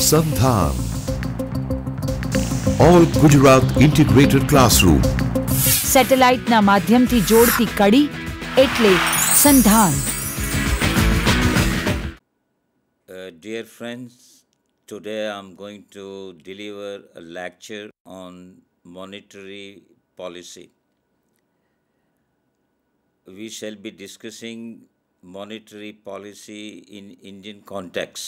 SANDHAN, All Gujarat Integrated Classroom. સેટેલાઇટના માધ્યમથી જોડતી કડી એટલે સંધાન. Dear friends, today I'm going to deliver a lecture on monetary policy. We shall be discussing monetary policy in Indian context.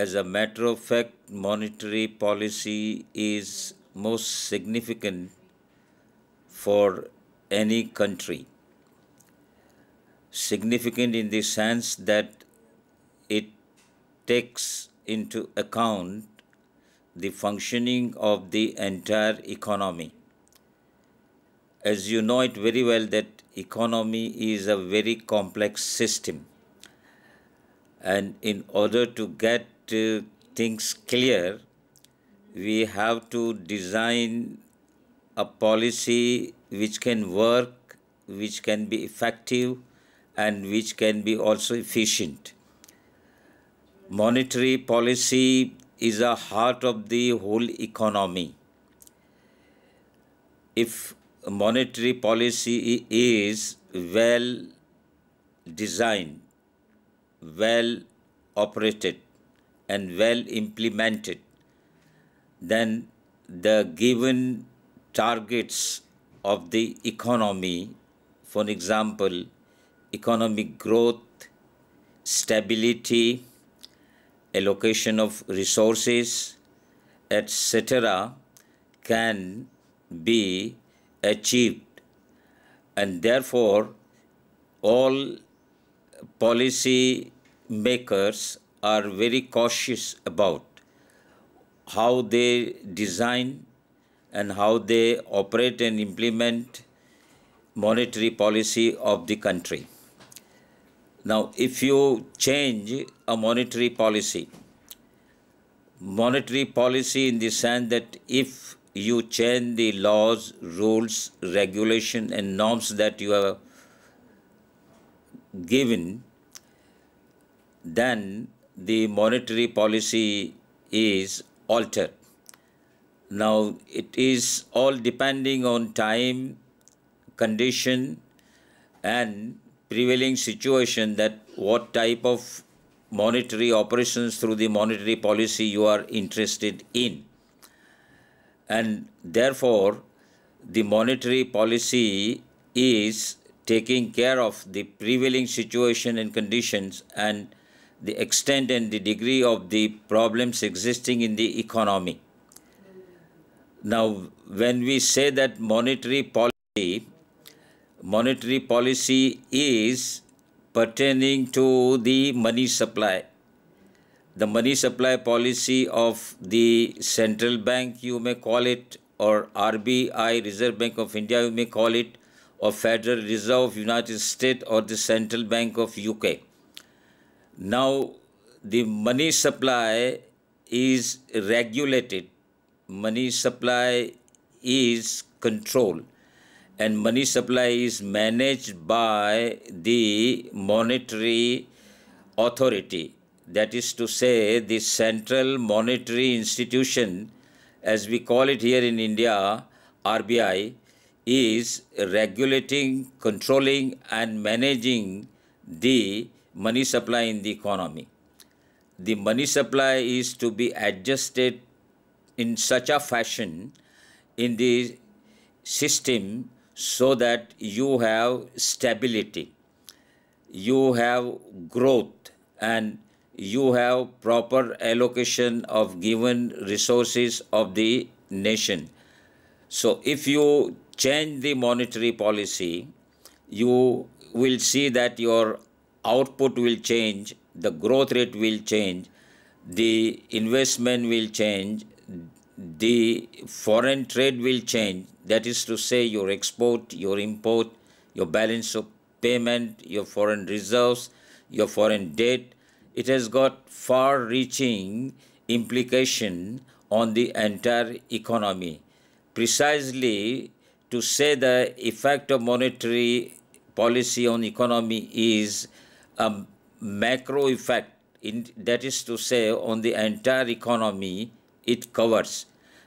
As a matter of fact, monetary policy is most significant for any country. Significant in the sense that it takes into account the functioning of the entire economy. As you know it very well that economy is a very complex system, and in order to get things clear, we have to design a policy which can work, which can be effective, and which can be also efficient. Monetary policy is a heart of the whole economy. If monetary policy is well designed, well operated, and well implemented, then the given targets of the economy, for example, economic growth, stability, allocation of resources, etc., can be achieved. And therefore, all policy makers are very cautious about how they design and how they operate and implement monetary policy of the country. Now, if you change a monetary policy in the sense that if you change the laws, rules, regulation, and norms that you have given, then the monetary policy is altered. Now, it is all depending on time, condition, and prevailing situation that what type of monetary operations through the monetary policy you are interested in. And therefore, the monetary policy is taking care of the prevailing situation and conditions and the extent and the degree of the problems existing in the economy. Now, when we say that monetary policy is pertaining to the money supply. The money supply policy of the central bank, you may call it, or RBI, Reserve Bank of India, you may call it, or Federal Reserve of United States, or the Central Bank of UK. Now, the money supply is regulated, money supply is controlled, and money supply is managed by the monetary authority. That is to say, the central monetary institution, as we call it here in India, RBI, is regulating, controlling, and managing the money supply in the economy. The money supply is to be adjusted in such a fashion in the system so that you have stability, you have growth, and you have proper allocation of given resources of the nation. So if you change the monetary policy, you will see that your output will change, the growth rate will change, the investment will change, the foreign trade will change. That is to say, your export, your import, your balance of payment, your foreign reserves, your foreign debt. It has got far-reaching implication on the entire economy. Precisely to say the effect of monetary policy on economy is a macro effect that is to say on the entire economy it covers.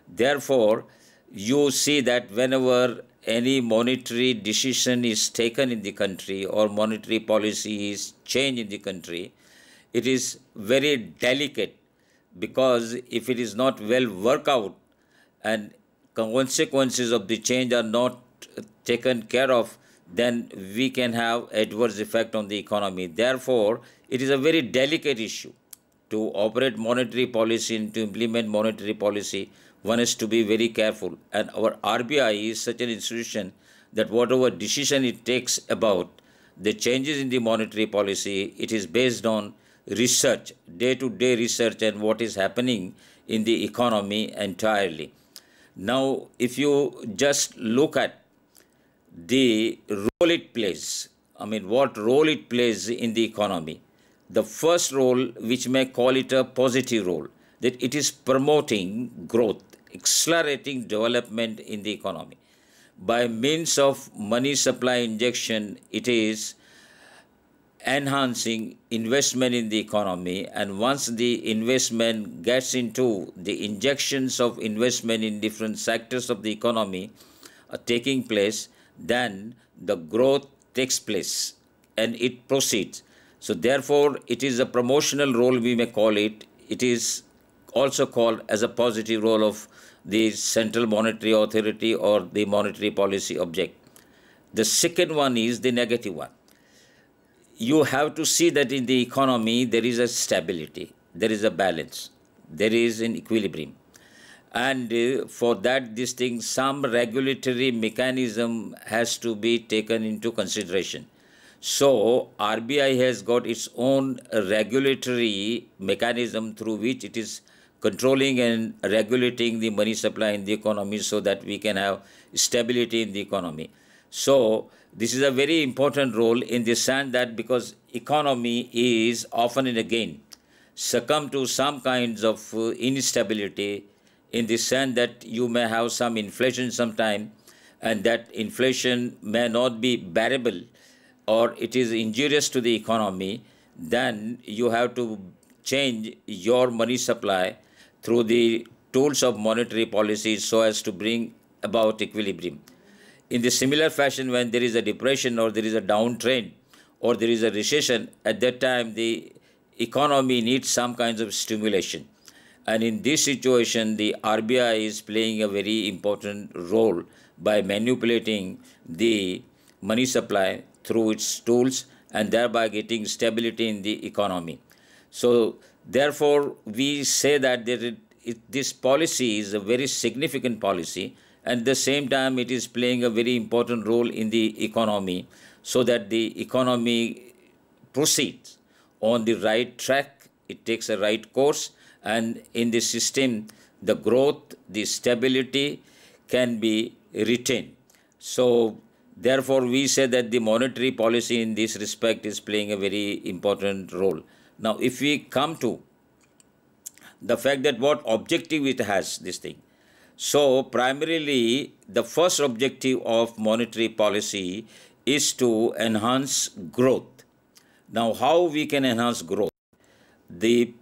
Therefore, you see that whenever any monetary decision is taken in the country or monetary policy is changed in the country, it is very delicate, because if it is not well worked out and consequences of the change are not taken care of, then we can have adverse effect on the economy. Therefore, it is a very delicate issue to operate monetary policy and to implement monetary policy. One has to be very careful, and our RBI is such an institution that whatever decision it takes about the changes in the monetary policy, it is based on research, day-to-day research, and what is happening in the economy entirely. Now, if you just look at the role it plays, what role it plays in the economy, the first role, which may call it a positive role, that it is promoting growth, accelerating development in the economy. By means of money supply injection, it is enhancing investment in the economy, and once the investment gets into the injections of investment in different sectors of the economy taking place, then the growth takes place and it proceeds. So therefore, it is a promotional role, we may call it. It is also called as a positive role of the Central Monetary Authority or the monetary policy object. The second one is the negative one. You have to see that in the economy there is a stability, there is a balance, there is an equilibrium. And for that, some regulatory mechanism has to be taken into consideration. So RBI has got its own regulatory mechanism through which it is controlling and regulating the money supply in the economy so that we can have stability in the economy. So this is a very important role in the sense that because economy is often and again succumb to some kinds of instability, in the sense that you may have some inflation sometime, and that inflation may not be bearable or it is injurious to the economy, then you have to change your money supply through the tools of monetary policy so as to bring about equilibrium. In the similar fashion, when there is a depression or there is a downtrend or there is a recession, at that time the economy needs some kinds of stimulation. And in this situation, the RBI is playing a very important role by manipulating the money supply through its tools and thereby getting stability in the economy. So therefore, we say that this policy is a very significant policy, and at the same time it is playing a very important role in the economy so that the economy proceeds on the right track, it takes a right course, and in the system the growth, the stability can be retained. So therefore, we say that the monetary policy in this respect is playing a very important role. Now, if we come to the fact that what objective it has, this thing. So primarily, the first objective of monetary policy is to enhance growth. Now, how we can enhance growth? The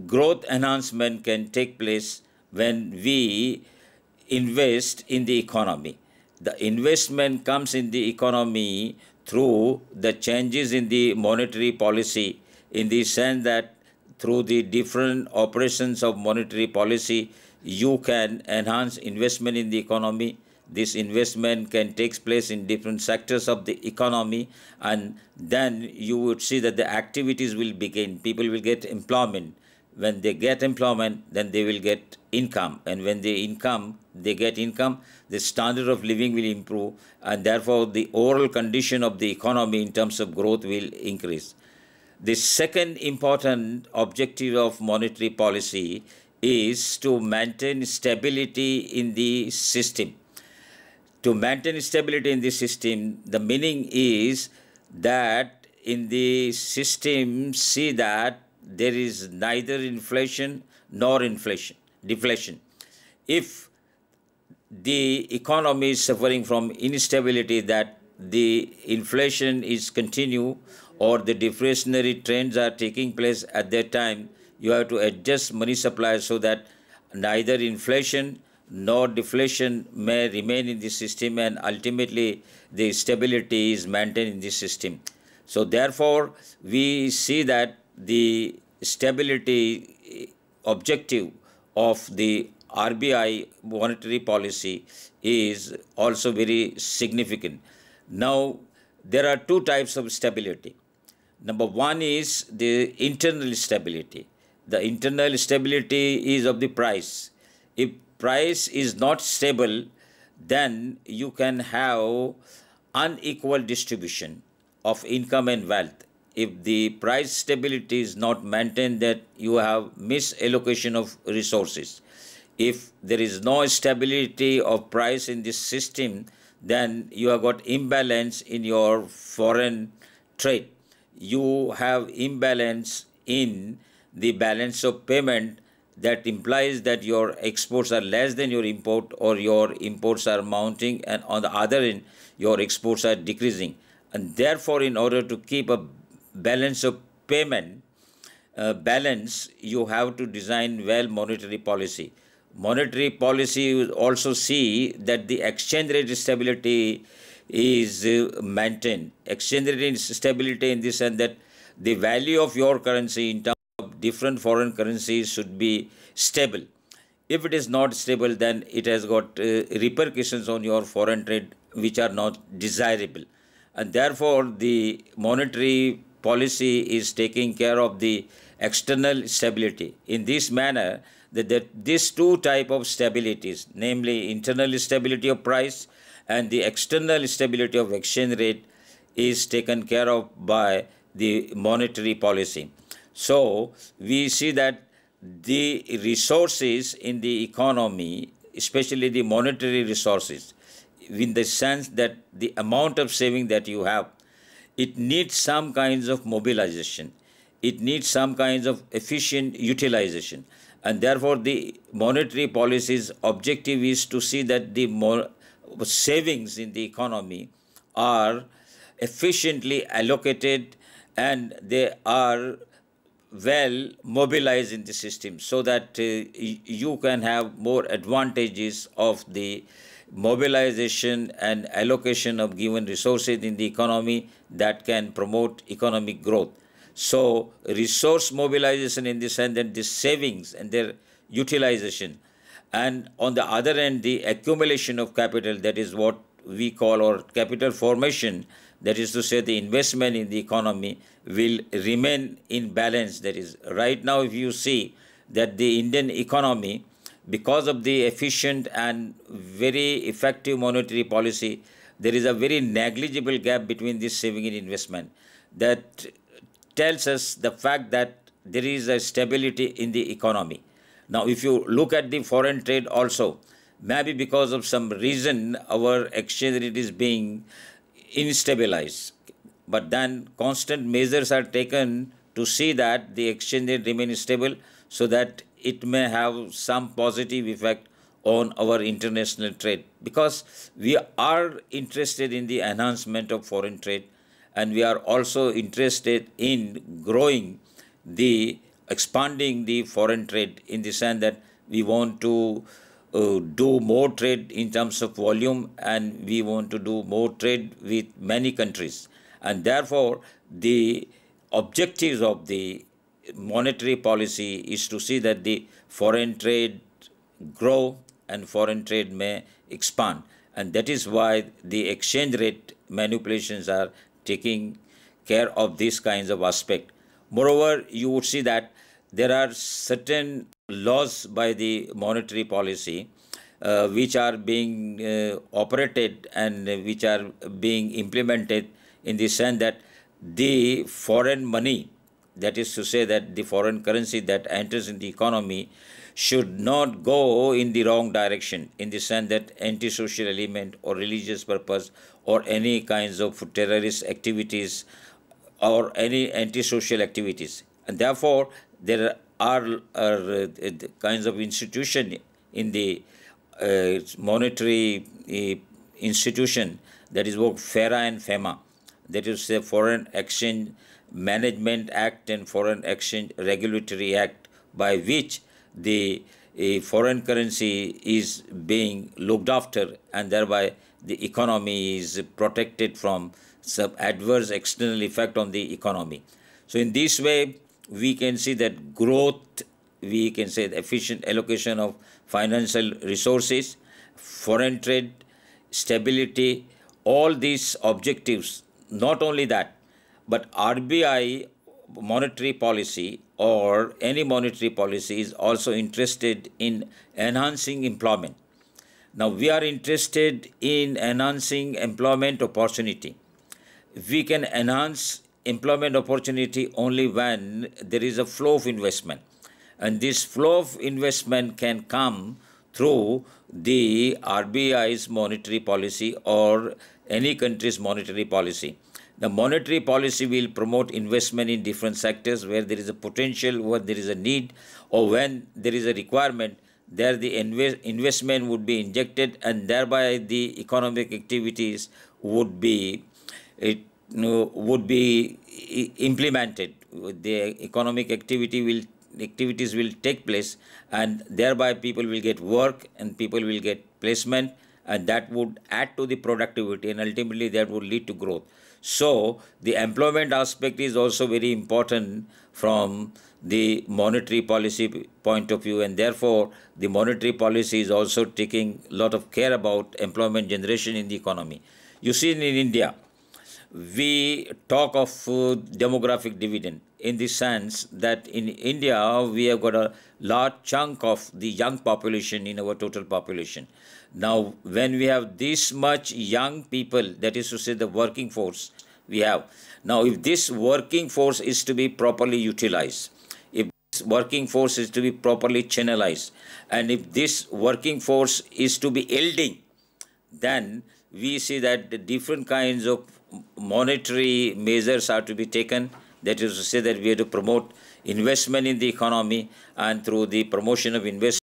growth enhancement can take place when we invest in the economy. The investment comes in the economy through the changes in the monetary policy, in the sense that through the different operations of monetary policy, you can enhance investment in the economy. This investment can take place in different sectors of the economy, and then you would see that the activities will begin. People will get employment. When they get employment, then they will get income, and when they get income, the standard of living will improve, and therefore the overall condition of the economy in terms of growth will increase. The second important objective of monetary policy is to maintain stability in the system. To maintain stability in the system, the meaning is that in the system, see that there is neither inflation nor deflation. If the economy is suffering from instability, that the inflation is continue or the deflationary trends are taking place at that time, you have to adjust money supply so that neither inflation nor deflation may remain in the system, and ultimately the stability is maintained in the system. So therefore, we see that the stability objective of the RBI monetary policy is also very significant. Now, there are two types of stability. Number one is the internal stability. The internal stability is of the price. If price is not stable, then you can have unequal distribution of income and wealth. If the price stability is not maintained, that you have misallocation of resources. If there is no stability of price in this system, then you have got imbalance in your foreign trade. You have imbalance in the balance of payment. That implies that your exports are less than your import, or your imports are mounting, and on the other end, your exports are decreasing. And therefore, in order to keep a balance of payment balance, you have to design well monetary policy. Monetary policy will also see that the exchange rate stability is maintained. Exchange rate stability in the sense that the value of your currency in terms of different foreign currencies should be stable. If it is not stable, then it has got repercussions on your foreign trade which are not desirable. And therefore, the monetary policy is taking care of the external stability. In this manner, these two type of stabilities, namely internal stability of price and the external stability of exchange rate, is taken care of by the monetary policy. So we see that the resources in the economy, especially the monetary resources, in the sense that the amount of saving that you have, it needs some kinds of mobilization. It needs some kinds of efficient utilization. And therefore, the monetary policy's objective is to see that the savings in the economy are efficiently allocated and they are well mobilized in the system, so that you can have more advantages of the mobilization and allocation of given resources in the economy that can promote economic growth. So resource mobilization in the sense that the savings and their utilization, and on the other end the accumulation of capital, that is what we call, or capital formation, that is to say the investment in the economy will remain in balance. That is, right now if you see that the Indian economy, because of the efficient and very effective monetary policy, there is a very negligible gap between this saving and investment. That tells us the fact that there is a stability in the economy. Now, if you look at the foreign trade also, maybe because of some reason our exchange rate is being instabilized, but then constant measures are taken to see that the exchange rate remains stable, so that it may have some positive effect on our international trade, because we are interested in the enhancement of foreign trade, and we are also interested in expanding the foreign trade, in the sense that we want to do more trade in terms of volume, and we want to do more trade with many countries. And therefore, the objectives of the monetary policy is to see that the foreign trade grow and foreign trade may expand. And that is why the exchange rate manipulations are taking care of these kinds of aspect. Moreover, you would see that there are certain laws by the monetary policy which are being operated and which are being implemented, in the sense that the foreign money, that is to say that the foreign currency that enters in the economy, should not go in the wrong direction, in the sense that antisocial element or religious purpose or any kinds of terrorist activities or any antisocial activities. And therefore, there are kinds of institution in the monetary institution, that is FERA and FEMA, that is the Foreign Exchange Management Act and Foreign Exchange Regulatory Act, by which the foreign currency is being looked after, and thereby the economy is protected from some adverse external effect on the economy. So in this way, we can see that growth, we can say the efficient allocation of financial resources, foreign trade, stability, all these objectives. Not only that, but RBI monetary policy or any monetary policy is also interested in enhancing employment. Now, we are interested in enhancing employment opportunity. We can enhance employment opportunity only when there is a flow of investment. And this flow of investment can come through the RBI's monetary policy or any country's monetary policy. The monetary policy will promote investment in different sectors where there is a potential, where there is a need, or when there is a requirement. There the investment would be injected, and thereby the economic activities would be implemented. The economic activities will take place, and thereby people will get work and people will get placement, and that would add to the productivity, and ultimately that would lead to growth. So the employment aspect is also very important from the monetary policy point of view, and therefore the monetary policy is also taking a lot of care about employment generation in the economy. You see, in India, we talk of demographic dividend in the sense that in India we have got a large chunk of the young population in our total population. Now, when we have this much young people, that is to say the working force we have. Now, if this working force is to be properly utilized, if this working force is to be properly channelized, and if this working force is to be yielding, then we see that the different kinds of monetary measures are to be taken. That is to say that we have to promote investment in the economy, and through the promotion of investment,